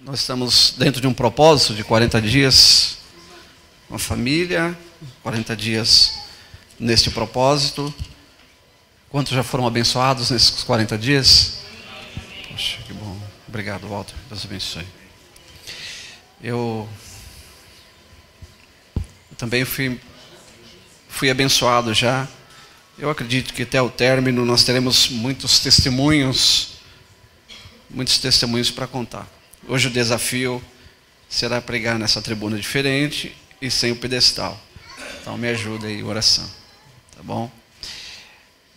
Nós estamos dentro de um propósito de 40 dias com a família, 40 dias neste propósito. Quantos já foram abençoados nesses 40 dias? Poxa, que bom. Obrigado, Walter. Deus abençoe. Eu também fui abençoado já. Eu acredito que até o término nós teremos muitos testemunhos para contar. Hoje o desafio será pregar nessa tribuna diferente e sem o pedestal. Então me ajuda aí, oração. Tá bom?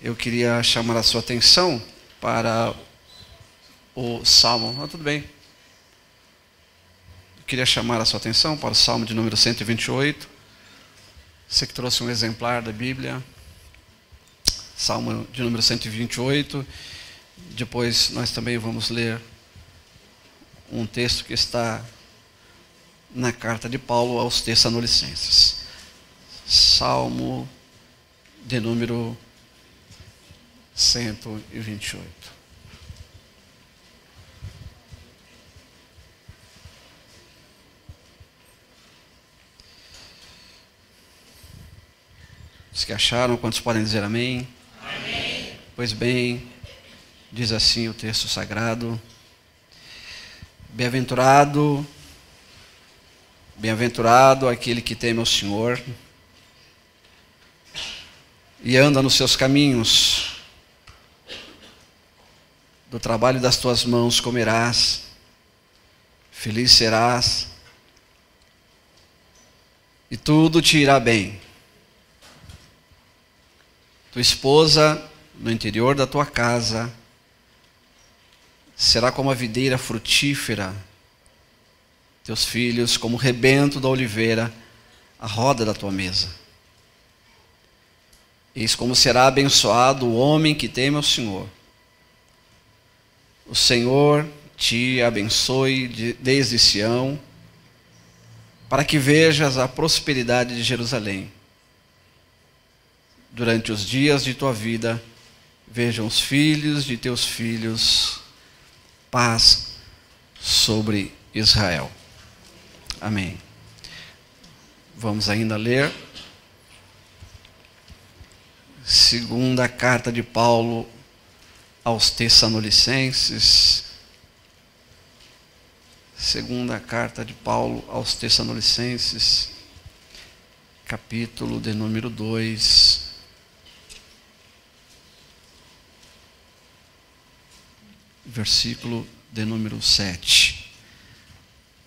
Eu queria chamar a sua atenção para o Salmo. Tudo bem. Eu queria chamar a sua atenção para o Salmo de número 128. Você que trouxe um exemplar da Bíblia. Salmo de número 128. Depois nós também vamos ler um texto que está na carta de Paulo aos Tessalonicenses. Salmo de número 128. Os que acharam, quantos podem dizer amém? Amém. Pois bem, diz assim o texto sagrado: Bem-aventurado aquele que teme ao Senhor e anda nos seus caminhos. Do trabalho das tuas mãos comerás, feliz serás, e tudo te irá bem. Tua esposa no interior da tua casa será como a videira frutífera, teus filhos como o rebento da oliveira, à roda da tua mesa. Eis como será abençoado o homem que teme ao Senhor. O Senhor te abençoe desde Sião, para que vejas a prosperidade de Jerusalém. Durante os dias de tua vida, vejam os filhos de teus filhos, paz sobre Israel. Amém. Vamos ainda ler segunda carta de Paulo aos Tessalonicenses. Segunda carta de Paulo aos Tessalonicenses, capítulo de número 2. Versículo de número 7.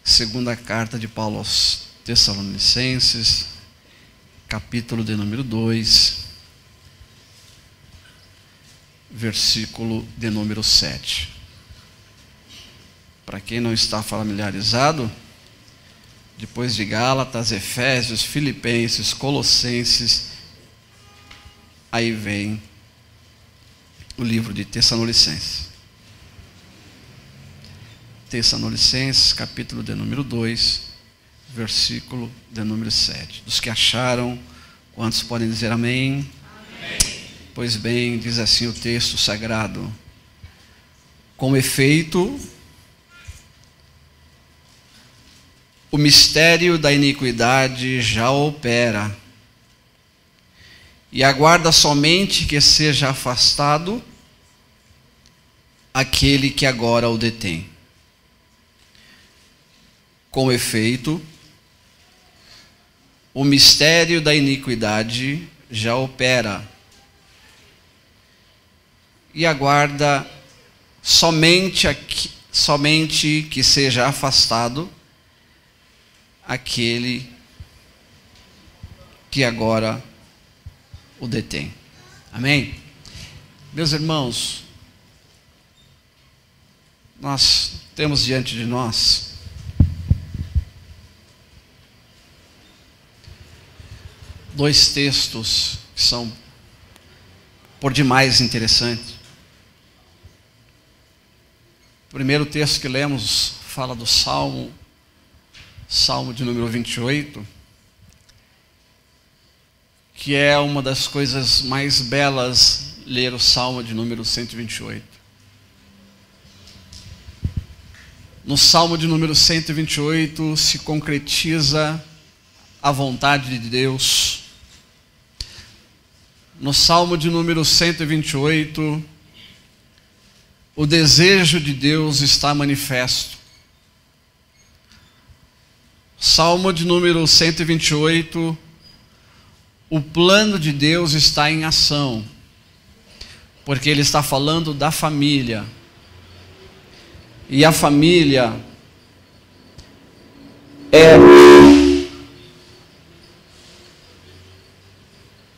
Segunda carta de Paulo aos Tessalonicenses, capítulo de número 2, versículo de número 7. Para quem não está familiarizado, depois de Gálatas, Efésios, Filipenses, Colossenses, aí vem o livro de Tessalonicenses. Tessalonicenses, capítulo de número 2, versículo de número 7. Dos que acharam, quantos podem dizer amém? Amém. Pois bem, diz assim o texto sagrado: com efeito, o mistério da iniquidade já opera, e aguarda somente que seja afastado aquele que agora o detém. Com efeito, o mistério da iniquidade já opera, e aguarda somente que seja afastado aquele que agora o detém. Amém? Meus irmãos, nós temos diante de nós dois textos que são por demais interessantes. O primeiro texto que lemos fala do Salmo de número 28, que é uma das coisas mais belas, ler o Salmo de número 128. No Salmo de número 128 se concretiza a vontade de Deus. No Salmo de número 128, o desejo de Deus está manifesto. Salmo de número 128, o plano de Deus está em ação, porque ele está falando da família. E a família é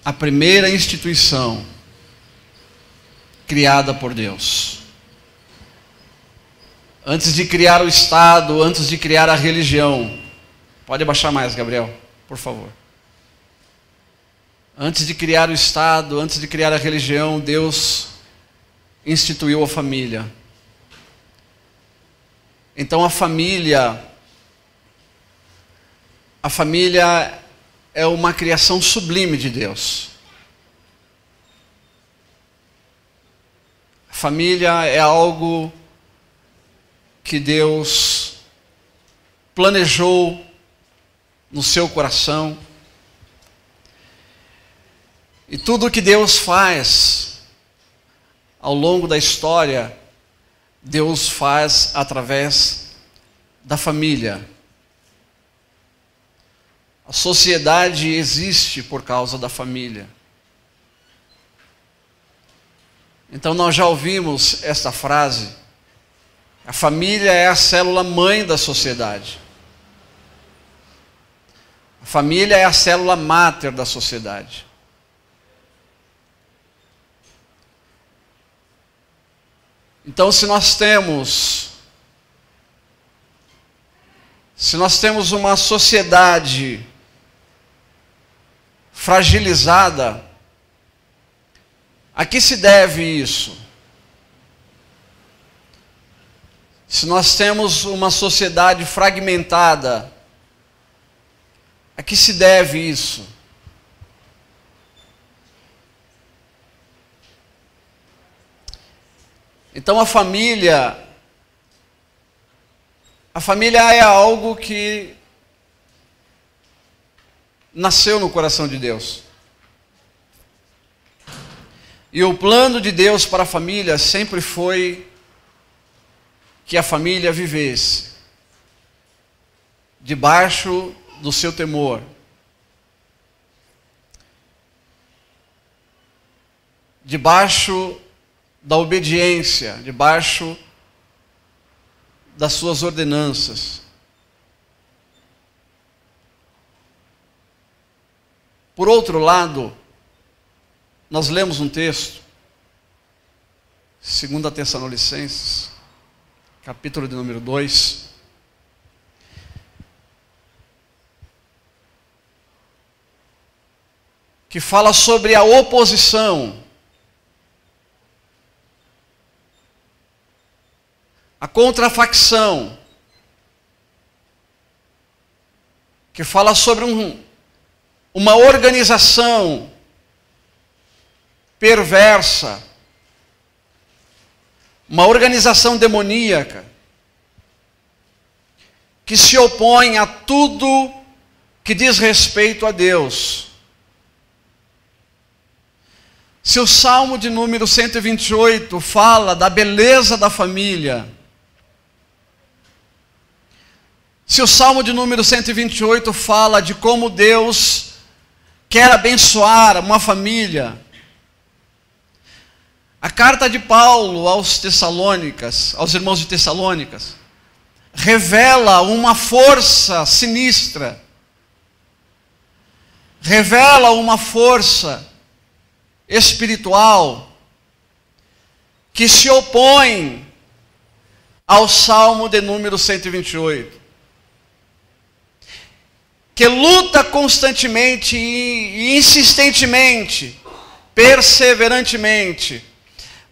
a primeira instituição criada por Deus. Antes de criar o Estado, antes de criar a religião. Pode abaixar mais, Gabriel, por favor. Antes de criar o Estado, antes de criar a religião, Deus instituiu a família. Então a família é uma criação sublime de Deus. A família é algo que Deus planejou no seu coração. E tudo o que Deus faz ao longo da história, Deus faz através da família. A sociedade existe por causa da família. Então nós já ouvimos esta frase: a família é a célula mãe da sociedade. A família é a célula máter da sociedade. Então, se nós temos uma sociedade fragilizada, a que se deve isso? Se nós temos uma sociedade fragmentada, a que se deve isso? Então a família é algo que nasceu no coração de Deus. E o plano de Deus para a família sempre foi que a família vivesse debaixo do seu temor. Debaixo da obediência, debaixo das suas ordenanças. Por outro lado, nós lemos um texto, 2 Tessalonicenses, capítulo de número 2, que fala sobre a oposição, a contrafacção, que fala sobre uma organização perversa, uma organização demoníaca, que se opõe a tudo que diz respeito a Deus. Se o Salmo de número 128 fala da beleza da família, se o Salmo de número 128 fala de como Deus quer abençoar uma família, a carta de Paulo aos Tessalônicas, aos irmãos de Tessalônicas, revela uma força sinistra, revela uma força espiritual que se opõe ao Salmo de número 128, que luta constantemente e insistentemente, perseverantemente,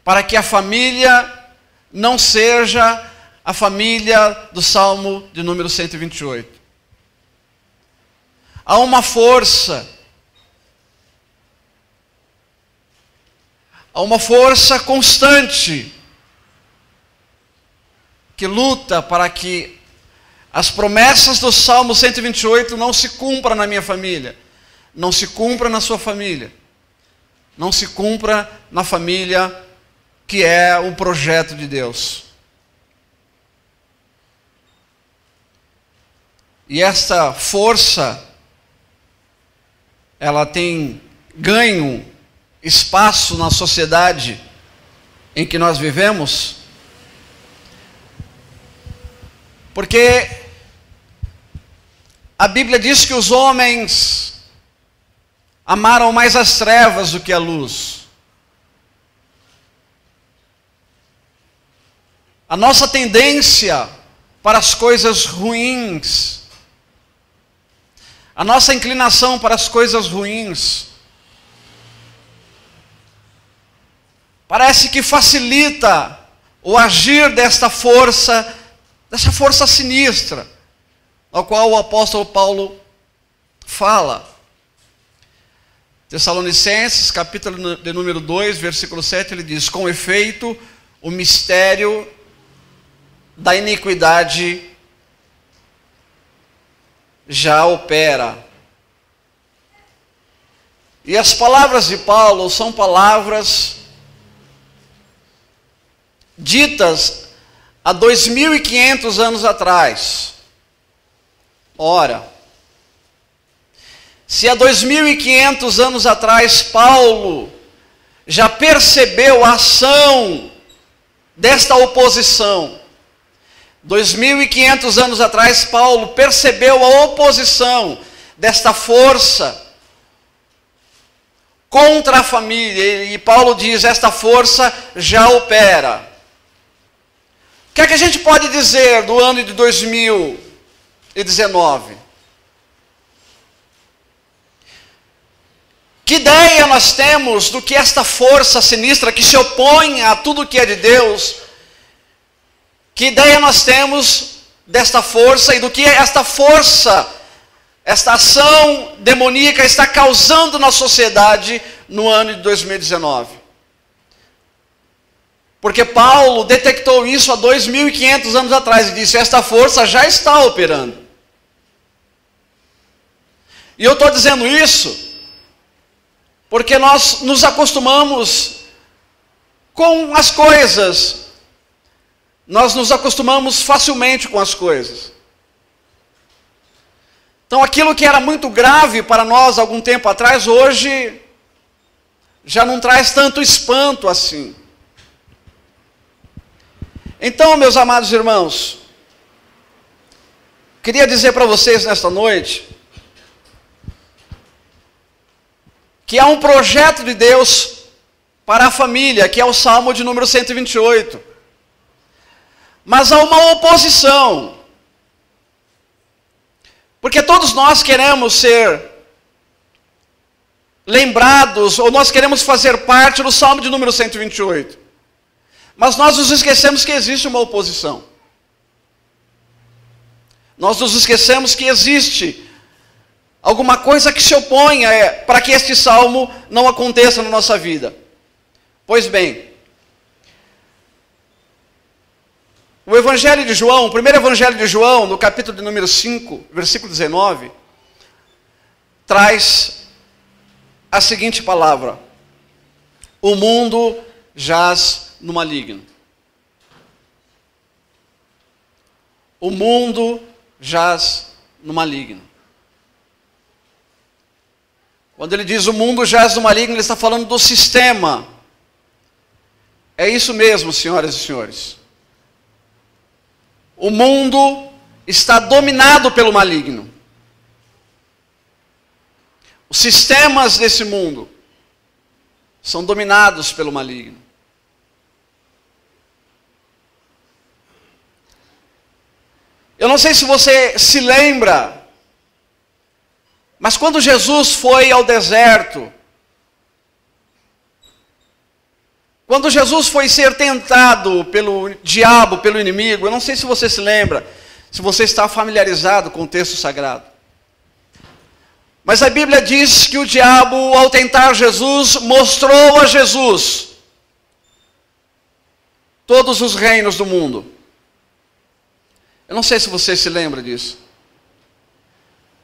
para que a família não seja a família do Salmo de número 128. Há uma força constante que luta para que as promessas do Salmo 128 não se cumpram na minha família, não se cumpra na sua família, não se cumpra na família que é o projeto de Deus. E esta força, ela tem ganho espaço na sociedade em que nós vivemos, porque a Bíblia diz que os homens amaram mais as trevas do que a luz. A nossa tendência para as coisas ruins, a nossa inclinação para as coisas ruins, parece que facilita o agir dessa força sinistra, ao qual o apóstolo Paulo fala. Tessalonicenses, capítulo de número 2, versículo 7, ele diz: com efeito, o mistério da iniquidade já opera. E as palavras de Paulo são palavras ditas há 2.500 anos atrás. Ora, se há 2.500 anos atrás Paulo já percebeu a ação desta oposição, 2.500 anos atrás Paulo percebeu a oposição desta força contra a família, e Paulo diz: esta força já opera. O que é que a gente pode dizer do ano de 2019? Que ideia nós temos do que esta força sinistra que se opõe a tudo que é de Deus, que ideia nós temos desta força e do que esta força, esta ação demoníaca está causando na sociedade no ano de 2019? Porque Paulo detectou isso há 2.500 anos atrás e disse: esta força já está operando. E eu estou dizendo isso porque nós nos acostumamos com as coisas. Nós nos acostumamos facilmente com as coisas. Então aquilo que era muito grave para nós algum tempo atrás, hoje já não traz tanto espanto assim. Então, meus amados irmãos, queria dizer para vocês nesta noite que há um projeto de Deus para a família, que é o Salmo de número 128. Mas há uma oposição. Porque todos nós queremos ser lembrados, ou nós queremos fazer parte do Salmo de número 128. Mas nós nos esquecemos que existe uma oposição. Nós nos esquecemos que existe alguma coisa que se opõe para que este salmo não aconteça na nossa vida. Pois bem, o Evangelho de João, o primeiro Evangelho de João, no capítulo de número 5, versículo 19, traz a seguinte palavra: o mundo jaz no maligno. O mundo jaz no maligno. Quando ele diz o mundo jaz no maligno, ele está falando do sistema. É isso mesmo, senhoras e senhores. O mundo está dominado pelo maligno. Os sistemas desse mundo são dominados pelo maligno. Eu não sei se você se lembra, mas quando Jesus foi ao deserto, quando Jesus foi ser tentado pelo diabo, pelo inimigo, eu não sei se você se lembra, se você está familiarizado com o texto sagrado. Mas a Bíblia diz que o diabo, ao tentar Jesus, mostrou a Jesus todos os reinos do mundo. Eu não sei se você se lembra disso.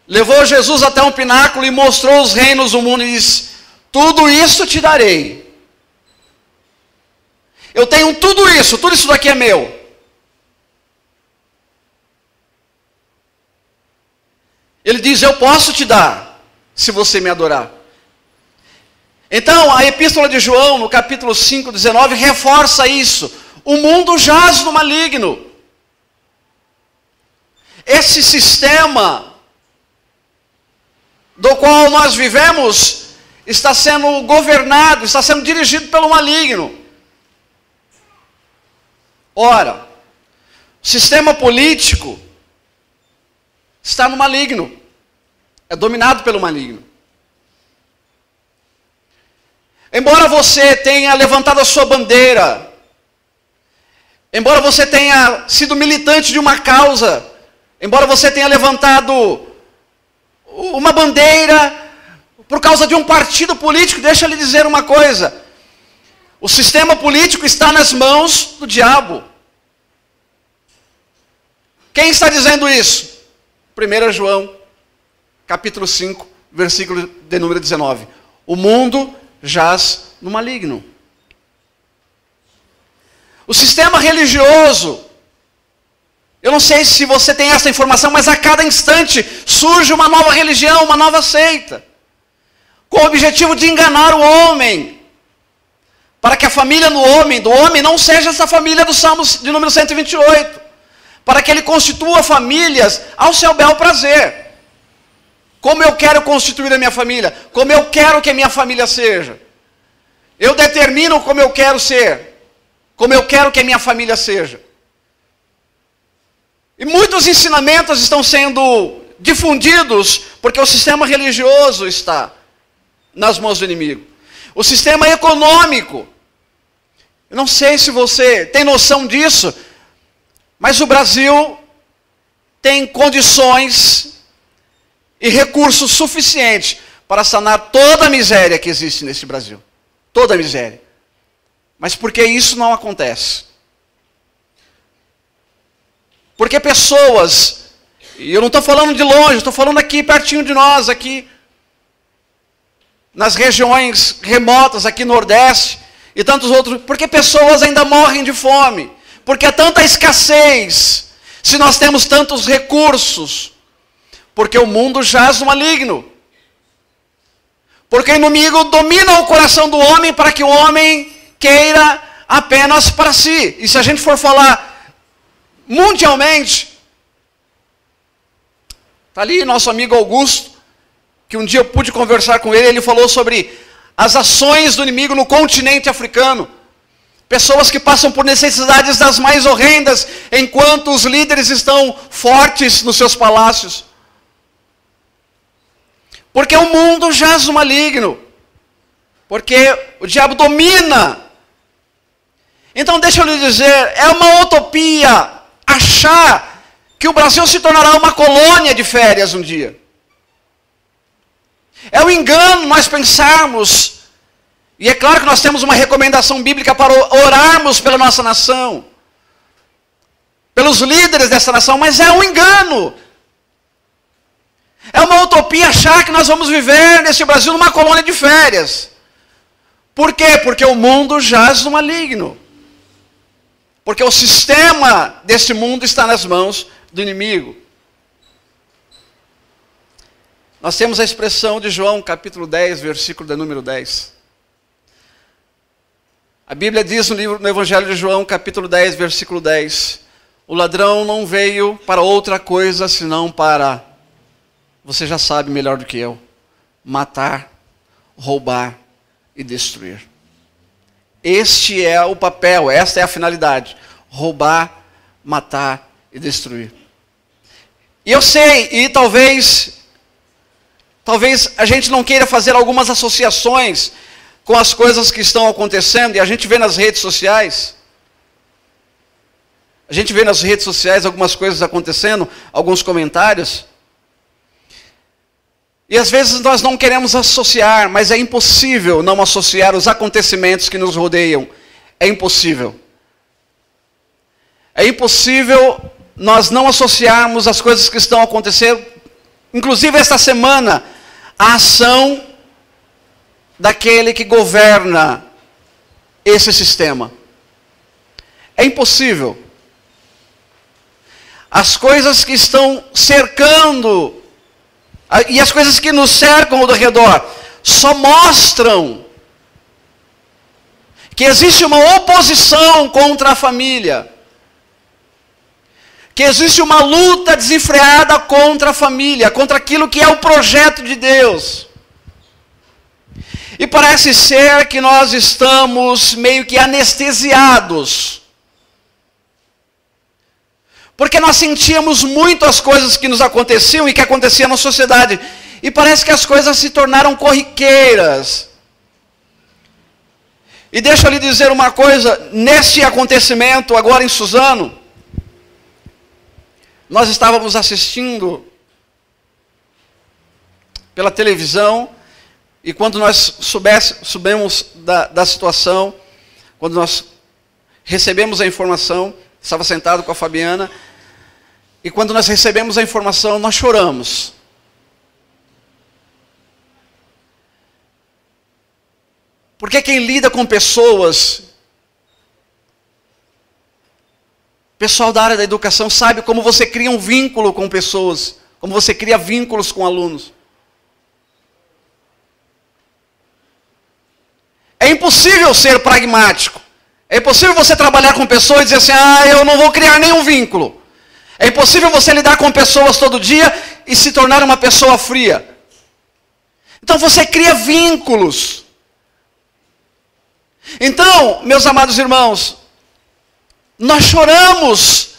Levou Jesus até um pináculo e mostrou os reinos do mundo e disse: tudo isso te darei. Eu tenho tudo isso daqui é meu. Ele diz: eu posso te dar, se você me adorar. Então, a epístola de João, no capítulo 5, 19, reforça isso. O mundo jaz no maligno. Esse sistema do qual nós vivemos está sendo governado, está sendo dirigido pelo maligno. Ora, o sistema político está no maligno, é dominado pelo maligno. Embora você tenha levantado a sua bandeira, embora você tenha sido militante de uma causa, embora você tenha levantado uma bandeira por causa de um partido político, deixa eu lhe dizer uma coisa: o sistema político está nas mãos do diabo. Quem está dizendo isso? 1 João, capítulo 5, versículo de número 19. O mundo jaz no maligno. O sistema religioso, eu não sei se você tem essa informação, mas a cada instante surge uma nova religião, uma nova seita, com o objetivo de enganar o homem, para que a família do homem não seja essa família do Salmo de número 128, para que ele constitua famílias ao seu bel prazer. Como eu quero constituir a minha família, como eu quero que a minha família seja. Eu determino como eu quero ser, como eu quero que a minha família seja. E muitos ensinamentos estão sendo difundidos porque o sistema religioso está nas mãos do inimigo. O sistema econômico, eu não sei se você tem noção disso, mas o Brasil tem condições e recursos suficientes para sanar toda a miséria que existe nesse Brasil. Toda a miséria. Mas por que isso não acontece? Porque pessoas, e eu não estou falando de longe, estou falando aqui pertinho de nós, aqui nas regiões remotas, aqui no Nordeste e tantos outros, porque pessoas ainda morrem de fome, porque há tanta escassez, se nós temos tantos recursos, porque o mundo jaz no maligno, porque o inimigo domina o coração do homem para que o homem queira apenas para si. E se a gente for falar mundialmente, está ali nosso amigo Augusto, que um dia eu pude conversar com ele, ele falou sobre as ações do inimigo no continente africano. Pessoas que passam por necessidades das mais horrendas, enquanto os líderes estão fortes nos seus palácios. Porque o mundo jaz no maligno. Porque o diabo domina. Então deixa eu lhe dizer, é uma utopia achar que o Brasil se tornará uma colônia de férias um dia. É um engano nós pensarmos, e é claro que nós temos uma recomendação bíblica para orarmos pela nossa nação, pelos líderes dessa nação, mas é um engano. É uma utopia achar que nós vamos viver nesse Brasil numa colônia de férias. Por quê? Porque o mundo jaz no maligno. Porque o sistema desse mundo está nas mãos do inimigo. Nós temos a expressão de João, capítulo 10, versículo de número 10. A Bíblia diz no Evangelho de João, capítulo 10, versículo 10. O ladrão não veio para outra coisa, senão para... Você já sabe melhor do que eu. Matar, roubar e destruir. Este é o papel, esta é a finalidade. Roubar, matar e destruir. E eu sei, e talvez a gente não queira fazer algumas associações com as coisas que estão acontecendo, e a gente vê nas redes sociais. A gente vê nas redes sociais algumas coisas acontecendo, alguns comentários. E às vezes nós não queremos associar, mas é impossível não associar os acontecimentos que nos rodeiam. É impossível. É impossível nós não associarmos as coisas que estão acontecendo, inclusive esta semana, à ação daquele que governa esse sistema. É impossível. As coisas que estão cercando, e as coisas que nos cercam ao redor, só mostram que existe uma oposição contra a família. Que existe uma luta desenfreada contra a família, contra aquilo que é o projeto de Deus. E parece ser que nós estamos meio que anestesiados. Porque nós sentíamos muito as coisas que nos aconteciam e que aconteciam na sociedade. E parece que as coisas se tornaram corriqueiras. E deixa eu lhe dizer uma coisa, nesse acontecimento agora em Suzano, nós estávamos assistindo pela televisão, e quando nós soubemos da situação, quando nós recebemos a informação, estava sentado com a Fabiana, e quando nós recebemos a informação, nós choramos. Porque quem lida com pessoas, pessoal da área da educação, sabe como você cria um vínculo com pessoas, como você cria vínculos com alunos. É impossível ser pragmático. É impossível você trabalhar com pessoas e dizer assim, eu não vou criar nenhum vínculo. É impossível você lidar com pessoas todo dia e se tornar uma pessoa fria. Então você cria vínculos. Então, meus amados irmãos, nós choramos,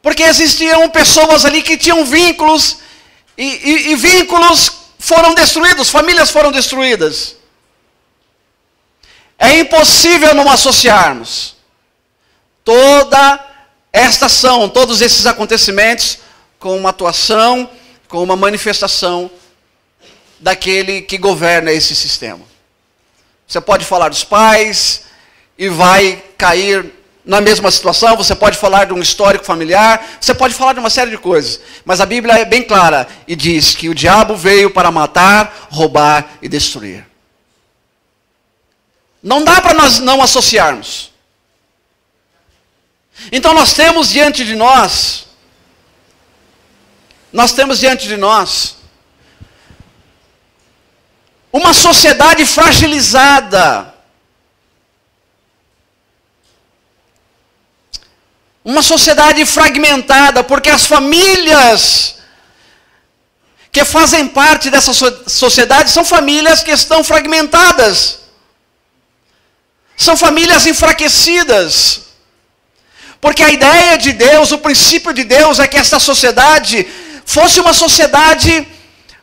porque existiam pessoas ali que tinham vínculos, e vínculos foram destruídos, famílias foram destruídas. É impossível não associarmos toda esta ação, todos esses acontecimentos, com uma atuação, com uma manifestação daquele que governa esse sistema. Você pode falar dos pais e vai cair na mesma situação, você pode falar de um histórico familiar, você pode falar de uma série de coisas, mas a Bíblia é bem clara e diz que o diabo veio para matar, roubar e destruir. Não dá para nós não associarmos. Então nós temos diante de nós uma sociedade fragilizada. Uma sociedade fragmentada, porque as famílias que fazem parte dessa sociedade são famílias que estão fragmentadas. São famílias enfraquecidas. Porque a ideia de Deus, o princípio de Deus é que esta sociedade fosse uma sociedade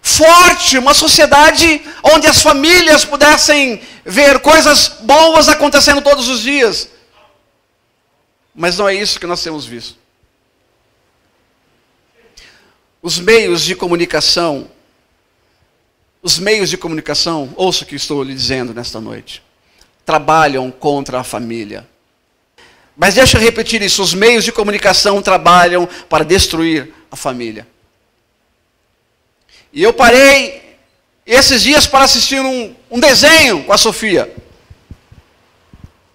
forte, uma sociedade onde as famílias pudessem ver coisas boas acontecendo todos os dias. Mas não é isso que nós temos visto. Os meios de comunicação, ouça o que estou lhe dizendo nesta noite, trabalham contra a família. Mas deixa eu repetir isso, os meios de comunicação trabalham para destruir a família. E eu parei esses dias para assistir um desenho com a Sofia.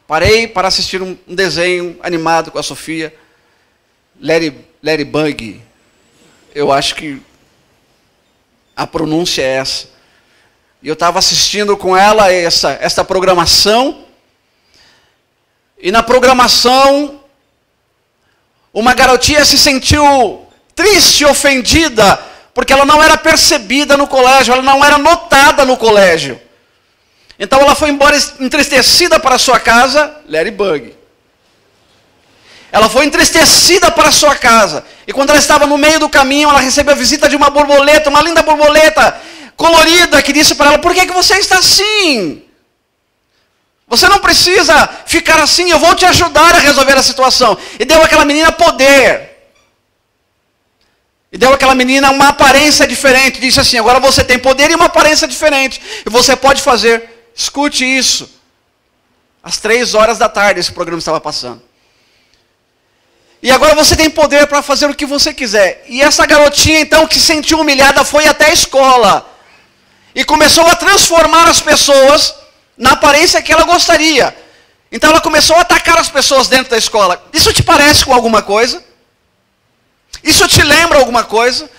Parei para assistir um desenho animado com a Sofia. Ladybug. Eu acho que a pronúncia é essa. E eu estava assistindo com ela essa programação. E na programação, uma garotinha se sentiu triste, ofendida, porque ela não era percebida no colégio, ela não era notada no colégio. Então ela foi embora entristecida para a sua casa, Ladybug. Ela foi entristecida para a sua casa. E quando ela estava no meio do caminho, ela recebeu a visita de uma borboleta, uma linda borboleta colorida, que disse para ela, por que você está assim? Você não precisa ficar assim, eu vou te ajudar a resolver a situação. E deu àquela menina poder. E deu àquela menina uma aparência diferente. Disse assim, agora você tem poder e uma aparência diferente. E você pode fazer. Escute isso. Às 3 horas da tarde esse programa estava passando. E agora você tem poder para fazer o que você quiser. E essa garotinha, então, que se sentiu humilhada, foi até a escola. E começou a transformar as pessoas na aparência que ela gostaria. Então ela começou a atacar as pessoas dentro da escola. Isso te parece com alguma coisa? Isso te lembra alguma coisa?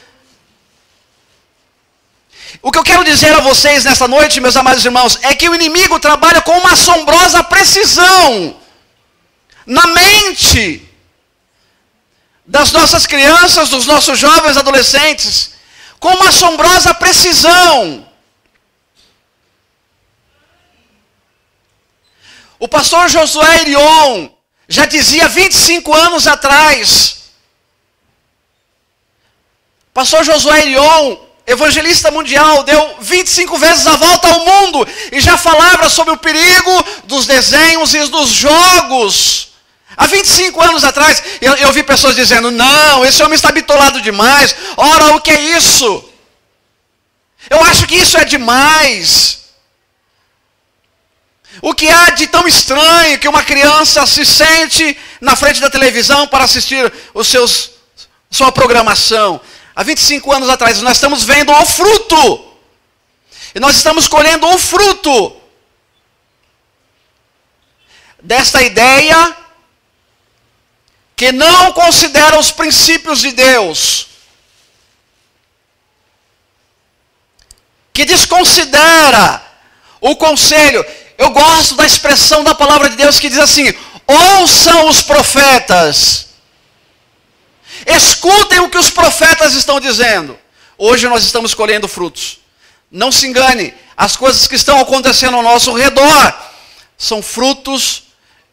O que eu quero dizer a vocês nesta noite, meus amados irmãos, é que o inimigo trabalha com uma assombrosa precisão na mente das nossas crianças, dos nossos jovens adolescentes, com uma assombrosa precisão. O pastor Josué Irion já dizia 25 anos atrás. Pastor Josué Irion, evangelista mundial, deu 25 vezes a volta ao mundo e já falava sobre o perigo dos desenhos e dos jogos. Há 25 anos atrás, eu vi pessoas dizendo, não, esse homem está bitolado demais. Ora, o que é isso? Eu acho que isso é demais. O que há de tão estranho que uma criança se sente na frente da televisão para assistir sua programação? Há 25 anos atrás, nós estamos vendo o fruto. E nós estamos colhendo o fruto desta ideia que não considera os princípios de Deus, que desconsidera o conselho. Eu gosto da expressão da palavra de Deus que diz assim: ouçam os profetas, escutem o que os profetas estão dizendo. Hoje nós estamos colhendo frutos. Não se engane, as coisas que estão acontecendo ao nosso redor são frutos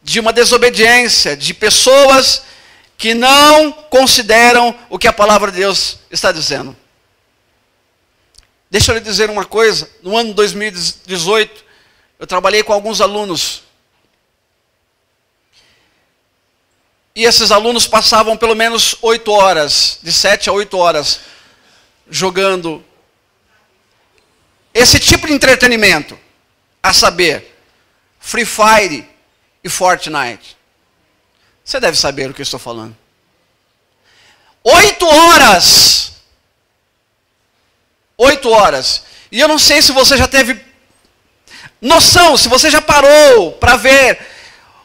de uma desobediência, de pessoas que não consideram o que a palavra de Deus está dizendo. Deixa eu lhe dizer uma coisa. No ano de 2018, eu trabalhei com alguns alunos. E esses alunos passavam pelo menos 8 horas, de 7 a 8 horas, jogando esse tipo de entretenimento, a saber, Free Fire e Fortnite. Você deve saber o que eu estou falando. 8 horas. 8 horas. E eu não sei se você já teve noção, se você já parou para ver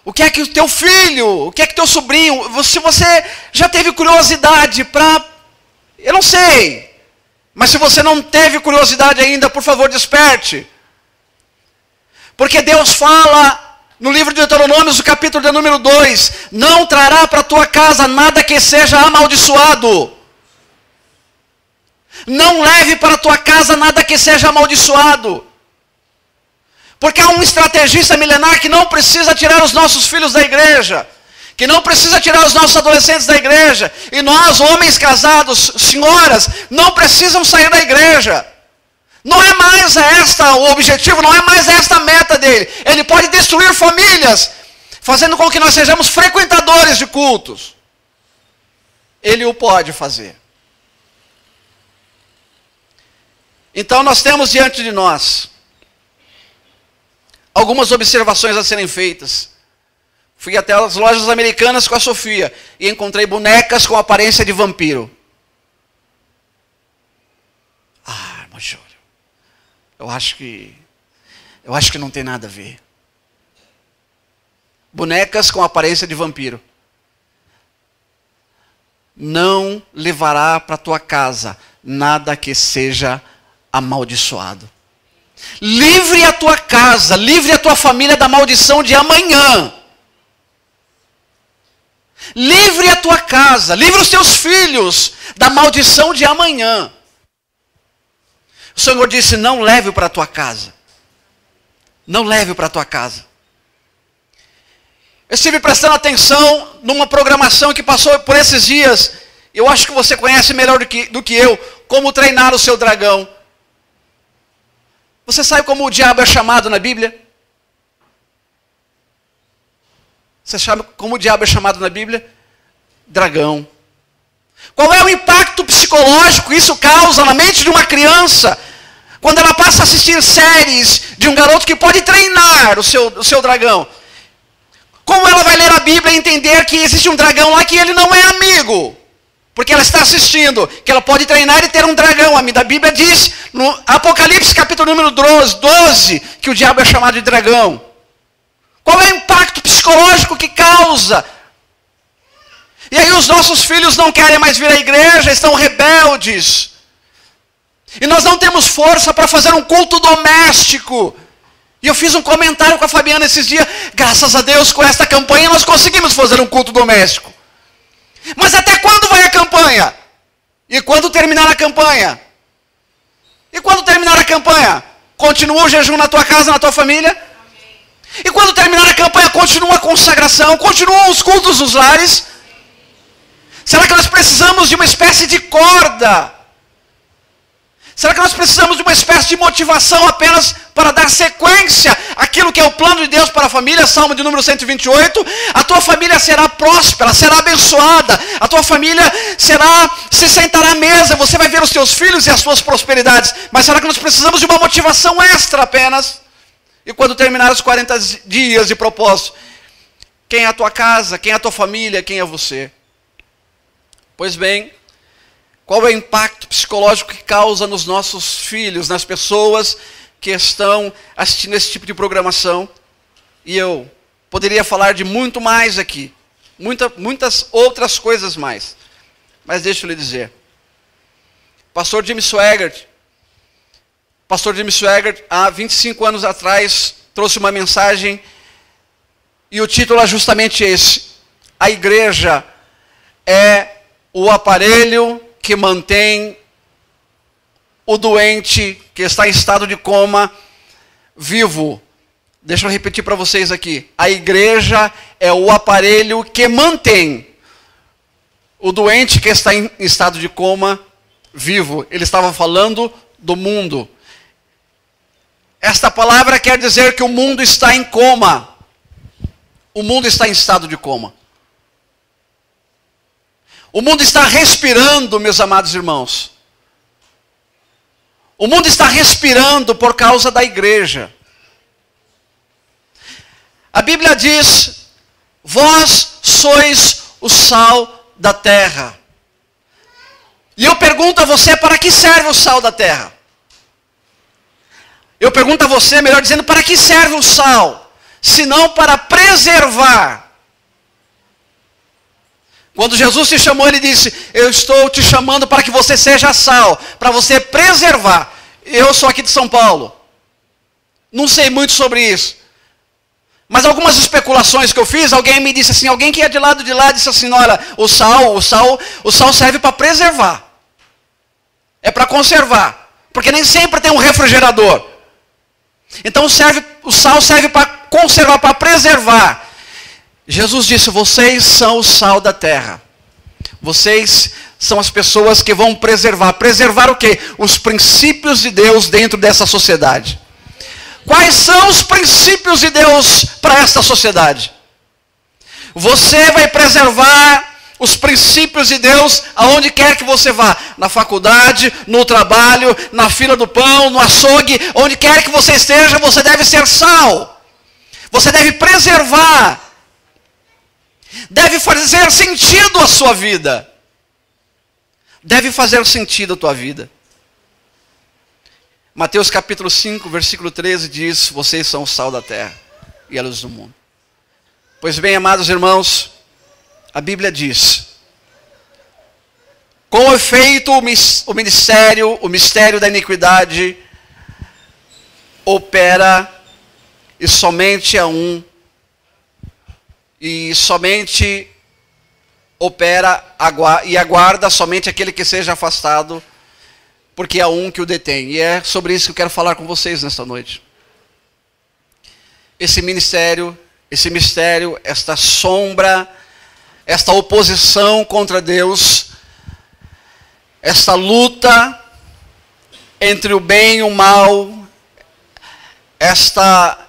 o que é que o teu filho, o que é que teu sobrinho, se você já teve curiosidade para... Eu não sei. Mas se você não teve curiosidade ainda, por favor, desperte. Porque Deus fala no livro de Deuteronômio, no capítulo de número 2, não trará para a tua casa nada que seja amaldiçoado. Não leve para a tua casa nada que seja amaldiçoado. Porque há um estrategista milenar que não precisa tirar os nossos filhos da igreja, que não precisa tirar os nossos adolescentes da igreja, e nós, homens casados, senhoras, não precisam sair da igreja. Não é mais o objetivo, não é mais esta a meta dele. Ele pode destruir famílias, fazendo com que nós sejamos frequentadores de cultos. Ele o pode fazer. Então nós temos diante de nós algumas observações a serem feitas. Fui até as lojas americanas com a Sofia e encontrei bonecas com aparência de vampiro. Ah, irmão Júlio, eu acho que não tem nada a ver. Bonecas com aparência de vampiro. Não levará para tua casa nada que seja amaldiçoado. Livre a tua casa, livre a tua família da maldição de amanhã. Livre a tua casa, livre os teus filhos da maldição de amanhã. O Senhor disse, não leve para a tua casa. Não leve para a tua casa. Eu estive prestando atenção numa programação que passou por esses dias. Eu acho que você conhece melhor do que eu, como treinar o seu dragão. Você sabe como o diabo é chamado na Bíblia? Você sabe como o diabo é chamado na Bíblia? Dragão. Qual é o impacto psicológico que isso causa na mente de uma criança, quando ela passa a assistir séries de um garoto que pode treinar o seu dragão? Como ela vai ler a Bíblia e entender que existe um dragão lá que ele não é amigo? Porque ela está assistindo, que ela pode treinar e ter um dragão. A Bíblia diz no Apocalipse capítulo número 12, que o diabo é chamado de dragão. Qual é o impacto psicológico que causa? E aí os nossos filhos não querem mais vir à igreja, estão rebeldes. E nós não temos força para fazer um culto doméstico. E eu fiz um comentário com a Fabiana esses dias. Graças a Deus, com esta campanha, nós conseguimos fazer um culto doméstico. Mas até quando vai a campanha? E quando terminar a campanha? E quando terminar a campanha? Continua o jejum na tua casa, na tua família? Amém. E quando terminar a campanha, continua a consagração? Continuam os cultos nos lares? Será que nós precisamos de uma espécie de corda? Será que nós precisamos de uma espécie de motivação apenas para dar sequência àquilo que é o plano de Deus para a família? Salmo de número 128. A tua família será próspera, será abençoada. A tua família se sentará à mesa. Você vai ver os teus filhos e as suas prosperidades. Mas será que nós precisamos de uma motivação extra apenas? E quando terminar os 40 dias de propósito, quem é a tua casa? Quem é a tua família? Quem é você? Pois bem, qual é o impacto psicológico que causa nos nossos filhos, nas pessoas que estão assistindo esse tipo de programação? E eu poderia falar de muito mais aqui, muitas outras coisas mais. Mas deixa eu lhe dizer. Pastor Jim Swaggart, há 25 anos atrás, trouxe uma mensagem e o título é justamente esse: a igreja é o aparelho que mantém o doente que está em estado de coma vivo. Deixa eu repetir para vocês aqui. A igreja é o aparelho que mantém o doente que está em estado de coma vivo. Ele estava falando do mundo. Esta palavra quer dizer que o mundo está em coma. O mundo está em estado de coma. O mundo está respirando, meus amados irmãos. O mundo está respirando por causa da igreja. A Bíblia diz: vós sois o sal da terra. E eu pergunto a você, para que serve o sal da terra? Eu pergunto a você, melhor dizendo, para que serve o sal? Se não para preservar. Quando Jesus te chamou, ele disse: eu estou te chamando para que você seja sal, para você preservar. Eu sou aqui de São Paulo. Não sei muito sobre isso. Mas algumas especulações que eu fiz, alguém me disse assim, alguém que é de lá disse assim: olha, o sal serve para preservar. É para conservar. Porque nem sempre tem um refrigerador. Então o sal serve para conservar, para preservar. Jesus disse: vocês são o sal da terra. Vocês são as pessoas que vão preservar. Preservar o quê? Os princípios de Deus dentro dessa sociedade. Quais são os princípios de Deus para esta sociedade? Você vai preservar os princípios de Deus aonde quer que você vá. Na faculdade, no trabalho, na fila do pão, no açougue, onde quer que você esteja, você deve ser sal. Você deve preservar. Deve fazer sentido a sua vida. Deve fazer sentido a tua vida. Mateus capítulo 5, versículo 13 diz: vocês são o sal da terra e a luz do mundo. Pois bem, amados irmãos, a Bíblia diz: com efeito o mistério da iniquidade opera, e somente a um, e somente opera e aguarda somente aquele que seja afastado, porque há um que o detém. E é sobre isso que eu quero falar com vocês nesta noite. Esse mistério, esta sombra, esta oposição contra Deus, esta luta entre o bem e o mal, esta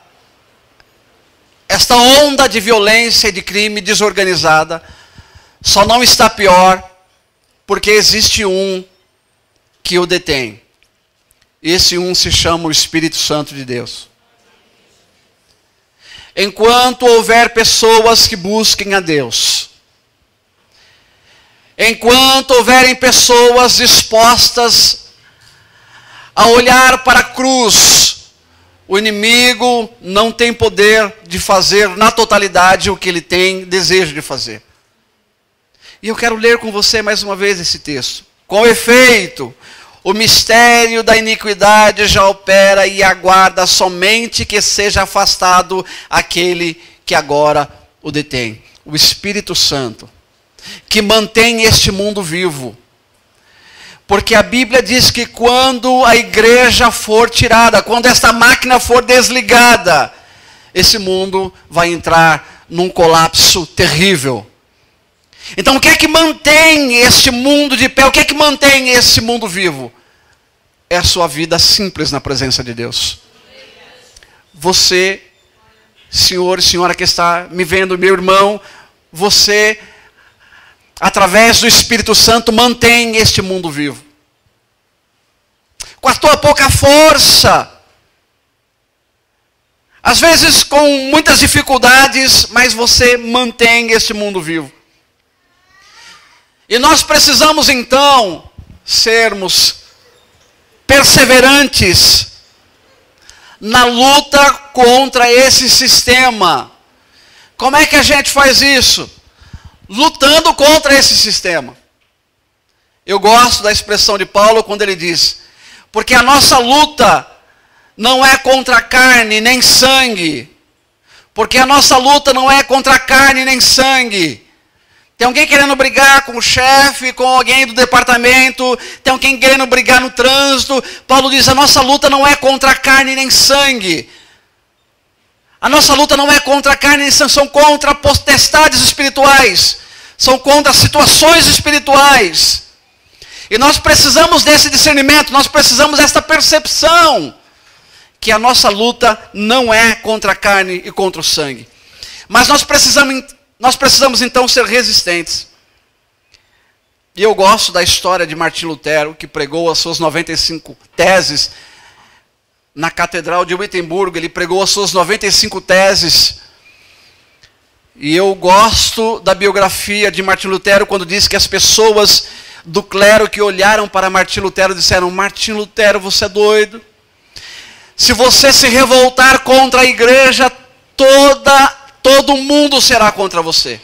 onda de violência e de crime desorganizada, só não está pior porque existe um que o detém. Esse um se chama o Espírito Santo de Deus. enquanto houver pessoas que busquem a Deus, enquanto houverem pessoas dispostas a olhar para a cruz, o inimigo não tem poder de fazer na totalidade o que ele tem desejo de fazer. E eu quero ler com você mais uma vez esse texto. Com efeito, o mistério da iniquidade já opera e aguarda somente que seja afastado aquele que agora o detém. O Espírito Santo, que mantém este mundo vivo. Porque a Bíblia diz que quando a igreja for tirada, quando esta máquina for desligada, esse mundo vai entrar num colapso terrível. Então o que é que mantém este mundo de pé? O que é que mantém esse mundo vivo? É a sua vida simples na presença de Deus. Você, senhor e senhora que está me vendo, meu irmão, você, através do Espírito Santo, mantém este mundo vivo. Com a tua pouca força, às vezes com muitas dificuldades, mas você mantém este mundo vivo. E nós precisamos então sermos perseverantes na luta contra esse sistema. Como é que a gente faz isso? Lutando contra esse sistema. Eu gosto da expressão de Paulo quando ele diz: porque a nossa luta não é contra carne nem sangue. Porque a nossa luta não é contra carne nem sangue. Tem alguém querendo brigar com o chefe, com alguém do departamento, tem alguém querendo brigar no trânsito. Paulo diz: a nossa luta não é contra carne nem sangue. A nossa luta não é contra carne nem sangue, são contra potestades espirituais, são contra situações espirituais. E nós precisamos desse discernimento, nós precisamos desta percepção, que a nossa luta não é contra a carne e contra o sangue. Mas nós precisamos então ser resistentes. E eu gosto da história de Martim Lutero, que pregou as suas 95 teses na Catedral de Wittenberg. Ele pregou as suas 95 teses. E eu gosto da biografia de Martim Lutero, quando diz que as pessoas do clero que olharam para Martim Lutero disseram: Martim Lutero, você é doido. Se você se revoltar contra a igreja, todo mundo será contra você.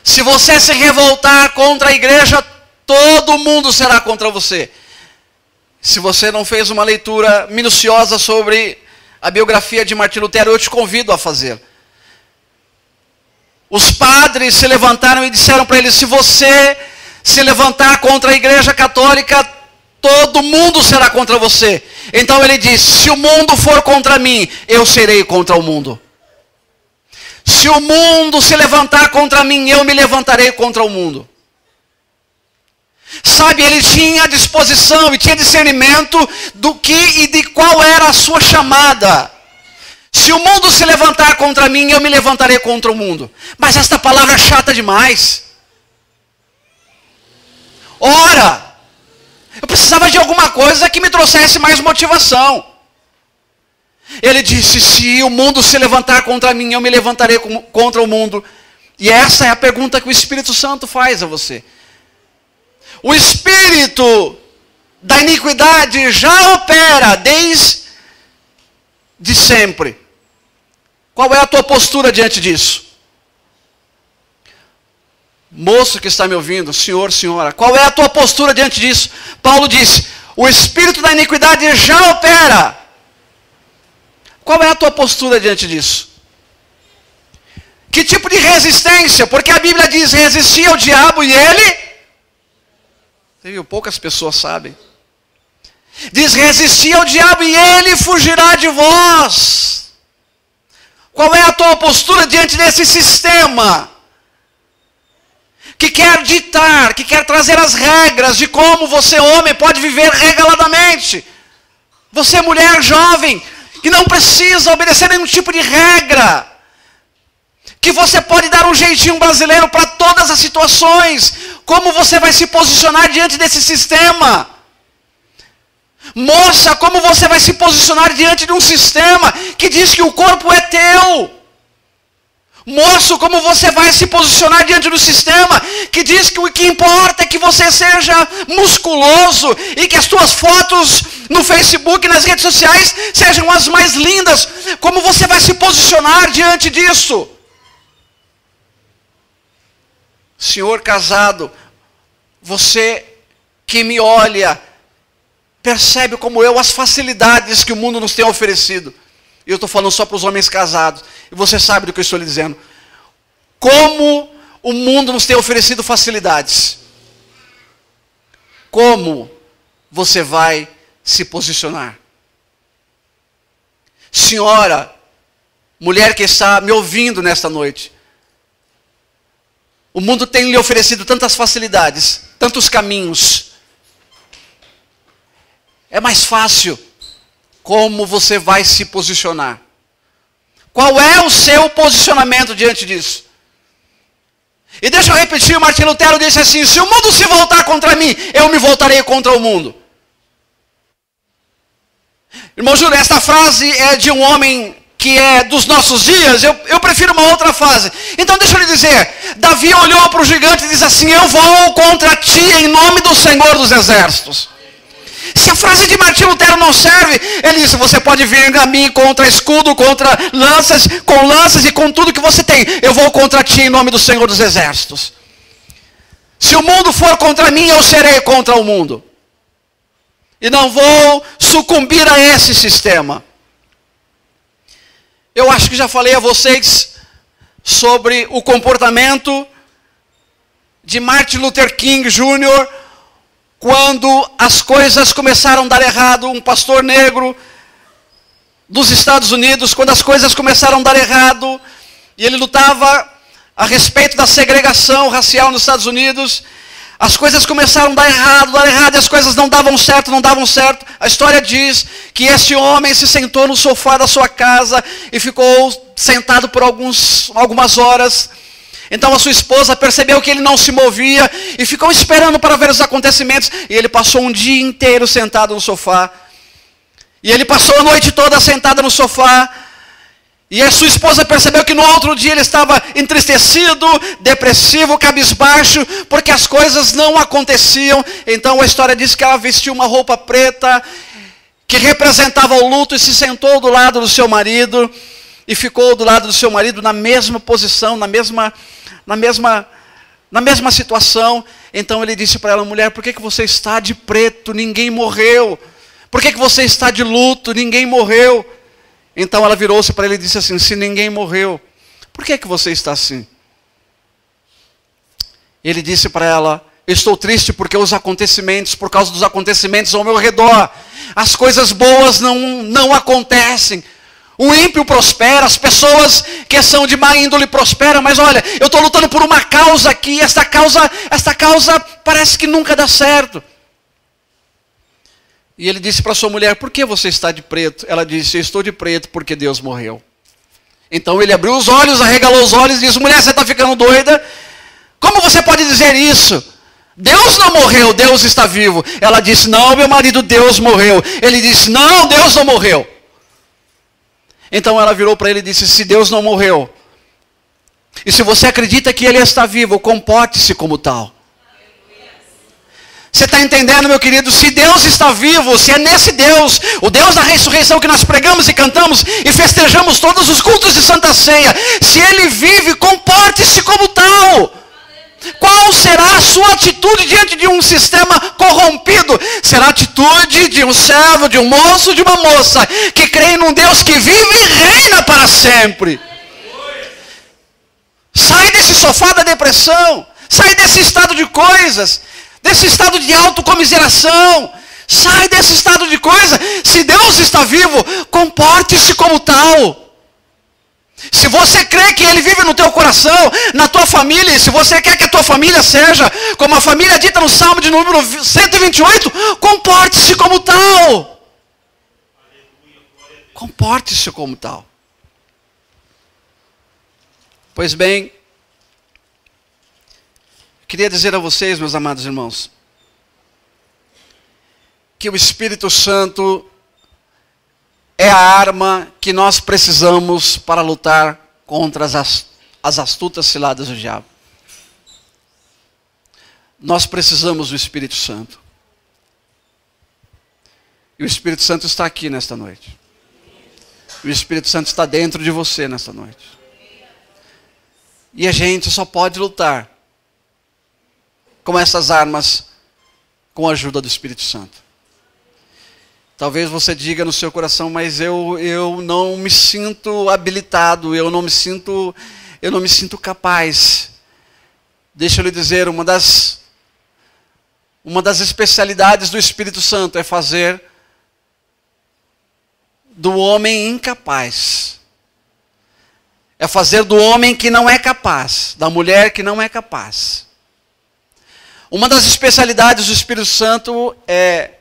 Se você se revoltar contra a igreja, todo mundo será contra você. Se você não fez uma leitura minuciosa sobre a biografia de Martim Lutero, eu te convido a fazer. Os padres se levantaram e disseram para ele: se você se levantar contra a igreja católica, todo mundo será contra você. Então ele disse: se o mundo for contra mim, eu serei contra o mundo. Se o mundo se levantar contra mim, eu me levantarei contra o mundo. Sabe, ele tinha disposição e tinha discernimento do que e de qual era a sua chamada. Se o mundo se levantar contra mim, eu me levantarei contra o mundo. Mas esta palavra é chata demais. Ora, eu precisava de alguma coisa que me trouxesse mais motivação. Ele disse: se o mundo se levantar contra mim, eu me levantarei contra o mundo. E essa é a pergunta que o Espírito Santo faz a você. O espírito da iniquidade já opera desde sempre. Qual é a tua postura diante disso? Moço que está me ouvindo, senhor, senhora, qual é a tua postura diante disso? Paulo disse: o espírito da iniquidade já opera. Qual é a tua postura diante disso? Que tipo de resistência? Porque a Bíblia diz: resistir ao diabo e ele... Você viu? Poucas pessoas sabem. Diz: resistir ao diabo e ele fugirá de vós. Qual é a tua postura diante desse sistema que quer ditar, que quer trazer as regras de como você, homem, pode viver regaladamente? Você, mulher jovem, que não precisa obedecer nenhum tipo de regra, que você pode dar um jeitinho brasileiro para todas as situações. Como você vai se posicionar diante desse sistema? Moça, como você vai se posicionar diante de um sistema que diz que o corpo é teu? Moço, como você vai se posicionar diante do sistema que diz que o que importa é que você seja musculoso e que as suas fotos no Facebook e nas redes sociais sejam as mais lindas? Como você vai se posicionar diante disso? Senhor casado, você que me olha, percebe como eu as facilidades que o mundo nos tem oferecido. E eu estou falando só para os homens casados. E você sabe do que eu estou lhe dizendo. Como o mundo nos tem oferecido facilidades. Como você vai se posicionar? Senhora, mulher que está me ouvindo nesta noite. O mundo tem lhe oferecido tantas facilidades, tantos caminhos. É mais fácil. Como você vai se posicionar? Qual é o seu posicionamento diante disso? E deixa eu repetir, Martinho Lutero disse assim: se o mundo se voltar contra mim, eu me voltarei contra o mundo. Irmão Júlio, esta frase é de um homem que é dos nossos dias. Eu prefiro uma outra frase. Então deixa eu lhe dizer, Davi olhou para o gigante e disse assim: eu vou contra ti em nome do Senhor dos Exércitos. Se a frase de Martinho Lutero não serve, ele disse: você pode vir a mim contra escudo, contra lanças, com lanças e com tudo que você tem. Eu vou contra ti em nome do Senhor dos Exércitos. Se o mundo for contra mim, eu serei contra o mundo. E não vou sucumbir a esse sistema. Eu acho que já falei a vocês sobre o comportamento de Martin Luther King Jr., quando as coisas começaram a dar errado. Um pastor negro dos Estados Unidos, quando as coisas começaram a dar errado, e ele lutava a respeito da segregação racial nos Estados Unidos, as coisas começaram a dar errado, e as coisas não davam certo. A história diz que esse homem se sentou no sofá da sua casa e ficou sentado por algumas horas. Então a sua esposa percebeu que ele não se movia e ficou esperando para ver os acontecimentos. E ele passou um dia inteiro sentado no sofá. E ele passou a noite toda sentado no sofá. E a sua esposa percebeu que no outro dia ele estava entristecido, depressivo, cabisbaixo, porque as coisas não aconteciam. Então a história diz que ela vestiu uma roupa preta, que representava o luto, e se sentou do lado do seu marido. E ficou do lado do seu marido na mesma posição, na mesma situação. Então ele disse para ela: mulher, por que você está de preto? Ninguém morreu. Por que você está de luto? Ninguém morreu. Então ela virou-se para ele e disse assim: se ninguém morreu, por que você está assim? Ele disse para ela: eu estou triste porque por causa dos acontecimentos ao meu redor, as coisas boas não acontecem. O ímpio prospera, as pessoas que são de má índole prosperam, mas olha, eu estou lutando por uma causa aqui, esta causa parece que nunca dá certo. E ele disse para sua mulher: por que você está de preto? Ela disse: eu estou de preto porque Deus morreu. Então ele abriu os olhos, arregalou os olhos e disse: mulher, você está ficando doida? Como você pode dizer isso? Deus não morreu, Deus está vivo. Ela disse: não, meu marido, Deus morreu. Ele disse: não, Deus não morreu. Então ela virou para ele e disse: se Deus não morreu, e se você acredita que Ele está vivo, comporte-se como tal. Você está entendendo, meu querido? Se Deus está vivo, se é nesse Deus, o Deus da ressurreição que nós pregamos e cantamos e festejamos todos os cultos de Santa Ceia, se Ele vive, comporte-se como tal. Qual será a sua atitude diante de um sistema corrompido? Será a atitude de um servo, de um moço, de uma moça que crê num Deus que vive e reina para sempre. Sai desse sofá da depressão, sai desse estado de coisas, desse estado de autocomiseração, sai desse estado de coisa. Se Deus está vivo, comporte-se como tal. Se você crê que Ele vive no teu coração, na tua família, e se você quer que a tua família seja como a família dita no Salmo de número 128, comporte-se como tal. Comporte-se como tal. Pois bem, queria dizer a vocês, meus amados irmãos, que o Espírito Santo é a arma que nós precisamos para lutar contra as astutas ciladas do diabo. Nós precisamos do Espírito Santo. E o Espírito Santo está aqui nesta noite. O Espírito Santo está dentro de você nesta noite. E a gente só pode lutar com essas armas com a ajuda do Espírito Santo. Talvez você diga no seu coração, mas eu não me sinto habilitado, eu não me sinto capaz. Deixa eu lhe dizer, uma das especialidades do Espírito Santo é fazer do homem incapaz. É fazer do homem que não é capaz, da mulher que não é capaz. Uma das especialidades do Espírito Santo é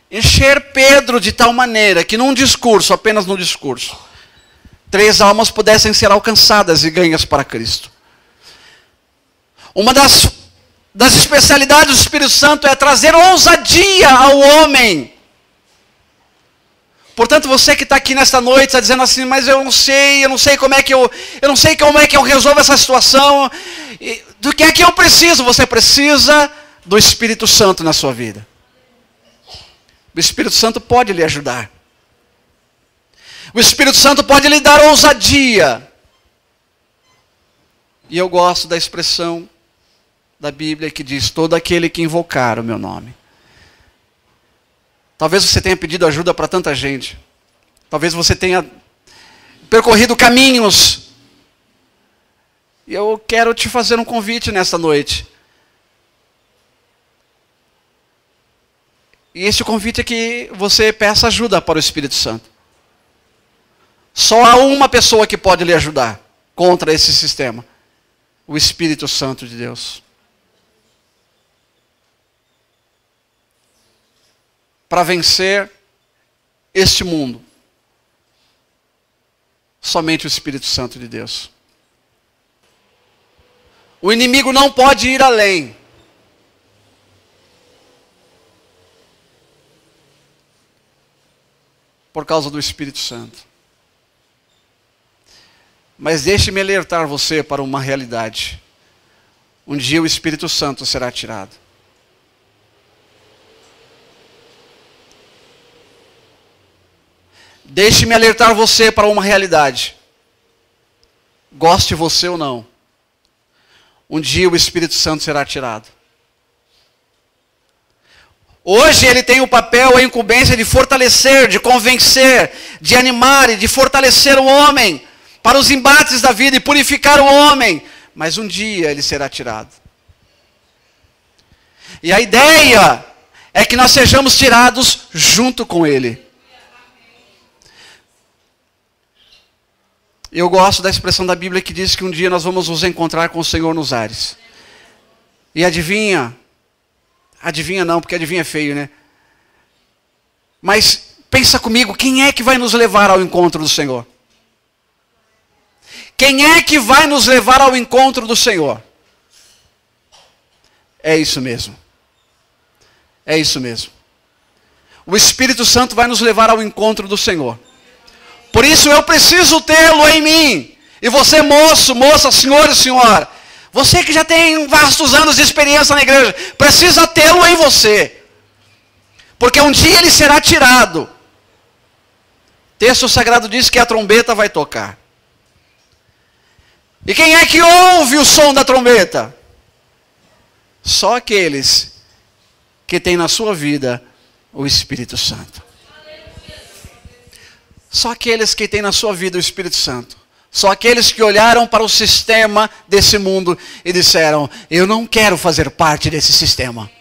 encher Pedro de tal maneira que num discurso, apenas num discurso, 3 almas pudessem ser alcançadas e ganhas para Cristo. Uma das especialidades do Espírito Santo é trazer ousadia ao homem. Portanto, você que está aqui nesta noite está dizendo assim, mas eu não sei como é que eu resolvo essa situação. Do que é que eu preciso? Você precisa do Espírito Santo na sua vida. O Espírito Santo pode lhe ajudar. O Espírito Santo pode lhe dar ousadia. E eu gosto da expressão da Bíblia que diz, todo aquele que invocar o meu nome. Talvez você tenha pedido ajuda para tanta gente. Talvez você tenha percorrido caminhos. E eu quero te fazer um convite nesta noite. E esse convite é que você peça ajuda para o Espírito Santo. Só há uma pessoa que pode lhe ajudar contra esse sistema. O Espírito Santo de Deus. Para vencer este mundo, somente o Espírito Santo de Deus. O inimigo não pode ir além. Por causa do Espírito Santo. Mas deixe-me alertar você para uma realidade. Um dia o Espírito Santo será tirado. Deixe-me alertar você para uma realidade. Goste você ou não. Um dia o Espírito Santo será tirado. Hoje ele tem o papel, a incumbência de fortalecer, de convencer, de animar e de fortalecer o homem para os embates da vida e purificar o homem. Mas um dia ele será tirado. E a ideia é que nós sejamos tirados junto com ele. Eu gosto da expressão da Bíblia que diz que um dia nós vamos nos encontrar com o Senhor nos ares. E adivinha? Adivinha não, porque adivinha é feio, né? Mas pensa comigo, quem é que vai nos levar ao encontro do Senhor? Quem é que vai nos levar ao encontro do Senhor? É isso mesmo. É isso mesmo. O Espírito Santo vai nos levar ao encontro do Senhor. Por isso eu preciso tê-lo em mim. E você, moço, moça, senhor e senhora, você que já tem vastos anos de experiência na igreja, precisa tê-lo em você. Porque um dia ele será tirado. O texto sagrado diz que a trombeta vai tocar. E quem é que ouve o som da trombeta? Só aqueles que têm na sua vida o Espírito Santo. Só aqueles que têm na sua vida o Espírito Santo. Só aqueles que olharam para o sistema desse mundo e disseram, eu não quero fazer parte desse sistema.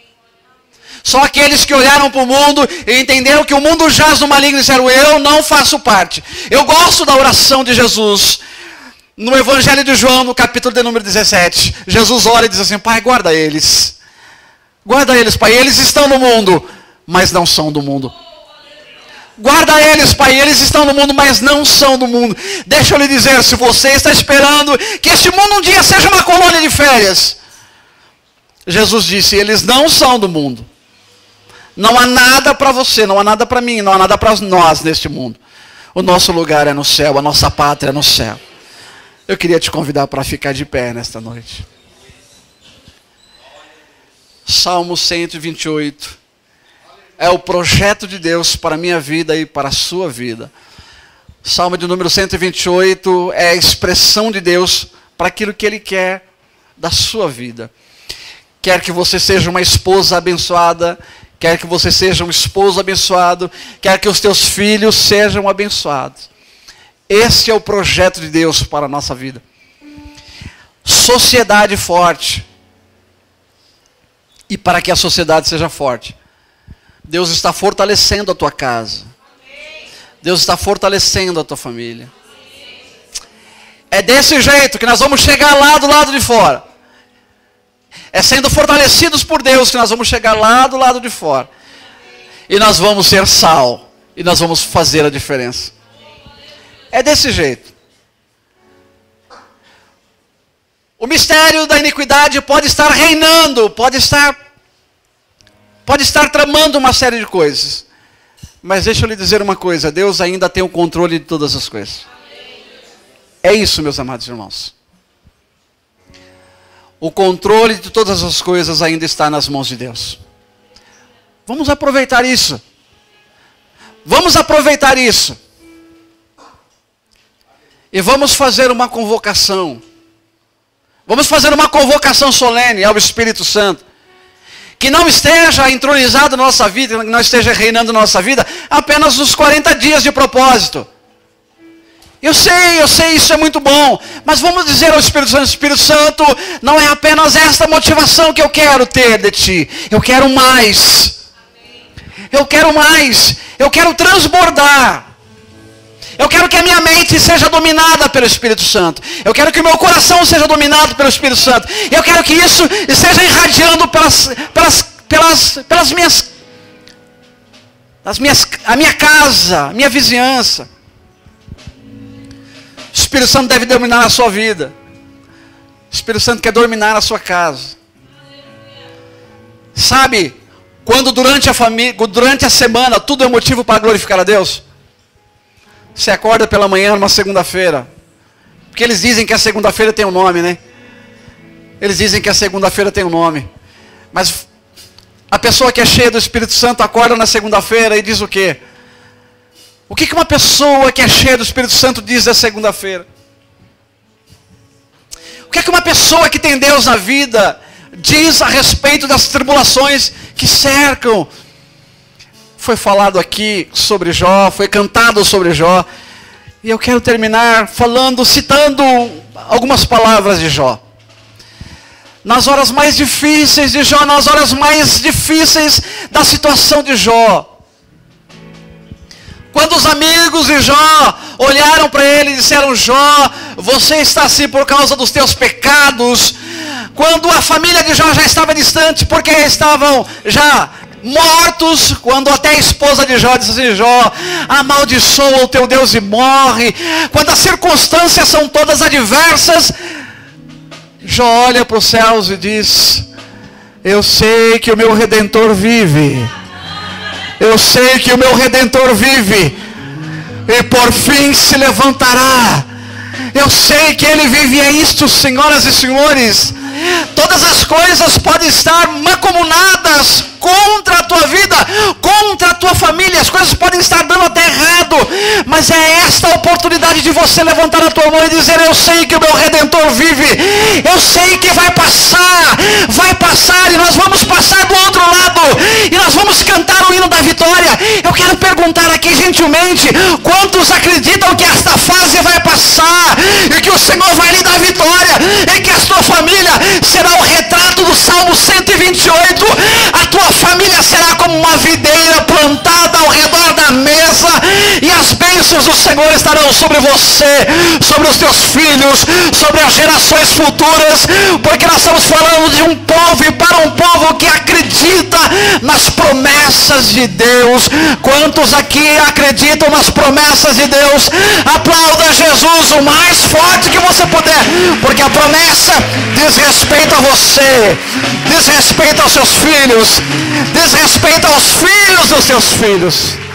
Só aqueles que olharam para o mundo e entenderam que o mundo jaz no maligno e disseram, eu não faço parte. Eu gosto da oração de Jesus. No Evangelho de João, no capítulo de número 17, Jesus ora e diz assim, Pai, guarda eles. Guarda eles, Pai, eles estão no mundo, mas não são do mundo. Guarda eles, Pai, eles estão no mundo, mas não são do mundo. Deixa eu lhe dizer, se você está esperando que este mundo um dia seja uma colônia de férias, Jesus disse, eles não são do mundo, Não há nada para você, não há nada para mim, não há nada para nós neste mundo. O nosso lugar é no céu, a nossa pátria é no céu. Eu queria te convidar para ficar de pé nesta noite. Salmo 128 é o projeto de Deus para a minha vida e para a sua vida. Salmo de número 128 é a expressão de Deus para aquilo que Ele quer da sua vida. Quer que você seja uma esposa abençoada, quer que você seja um esposo abençoado, quer que os teus filhos sejam abençoados. Esse é o projeto de Deus para a nossa vida. Sociedade forte. E para que a sociedade seja forte, Deus está fortalecendo a tua casa. Deus está fortalecendo a tua família. É desse jeito que nós vamos chegar lá do lado de fora. É sendo fortalecidos por Deus que nós vamos chegar lá do lado de fora. E nós vamos ser sal. E nós vamos fazer a diferença. É desse jeito. O mistério da iniquidade pode estar reinando, pode estar tramando uma série de coisas. Mas deixa eu lhe dizer uma coisa, Deus ainda tem o controle de todas as coisas. É isso, meus amados irmãos. O controle de todas as coisas ainda está nas mãos de Deus. Vamos aproveitar isso. Vamos aproveitar isso. E vamos fazer uma convocação. Vamos fazer uma convocação solene ao Espírito Santo. Que não esteja entronizado na nossa vida, que não esteja reinando na nossa vida apenas nos 40 dias de propósito. Eu sei, isso é muito bom. Mas vamos dizer ao Espírito Santo, não é apenas esta motivação que eu quero ter de ti. Eu quero mais. Eu quero mais. Eu quero transbordar. Eu quero que a minha mente seja dominada pelo Espírito Santo. Eu quero que o meu coração seja dominado pelo Espírito Santo. Eu quero que isso esteja irradiando a minha casa, a minha vizinhança. O Espírito Santo deve dominar a sua vida. O Espírito Santo quer dominar a sua casa. Sabe, quando durante a semana tudo é motivo para glorificar a Deus. Você acorda pela manhã numa segunda-feira. Porque eles dizem que a segunda-feira tem um nome, né? Eles dizem que a segunda-feira tem um nome. Mas a pessoa que é cheia do Espírito Santo acorda na segunda-feira e diz o quê? O que uma pessoa que é cheia do Espírito Santo diz da segunda-feira? O que uma pessoa que tem Deus na vida diz a respeito das tribulações que cercam? Foi falado aqui sobre Jó, foi cantado sobre Jó. E eu quero terminar citando algumas palavras de Jó. Nas horas mais difíceis de Jó, nas horas mais difíceis da situação de Jó. Quando os amigos de Jó olharam para ele e disseram: Jó, você está assim por causa dos teus pecados. Quando a família de Jó já estava distante, porque estavam já mortos, quando até a esposa de Jó disse assim: Jó, amaldiçoa o teu Deus e morre. Quando as circunstâncias são todas adversas, Jó olha para os céus e diz: eu sei que o meu Redentor vive. Eu sei que o meu Redentor vive. E por fim se levantará. Eu sei que Ele vive. É isto, senhoras e senhores. Todas as coisas podem estar mancomunadas contra a tua vida, contra a tua família. As coisas podem estar dando até errado, mas é esta a oportunidade de você levantar a tua mão e dizer: eu sei que o meu Redentor vive. Eu sei que vai passar, e nós vamos passar do outro lado, e nós vamos cantar o hino da vitória. Eu quero perguntar aqui gentilmente: quantos acreditam que esta fase vai passar, e que o Senhor vai lhe dar vitória, e que a tua família será o retrato do Salmo 128, a tua família será como uma videira plantada ao redor da mesa, e as bênçãos do Senhor estarão sobre sobre você, sobre os teus filhos, sobre as gerações futuras, porque nós estamos falando de um povo e para um povo que acredita nas promessas de Deus. Quantos aqui acreditam nas promessas de Deus? Aplauda Jesus o mais forte que você puder, porque a promessa diz respeito a você, diz respeito aos seus filhos, diz respeito aos filhos dos seus filhos.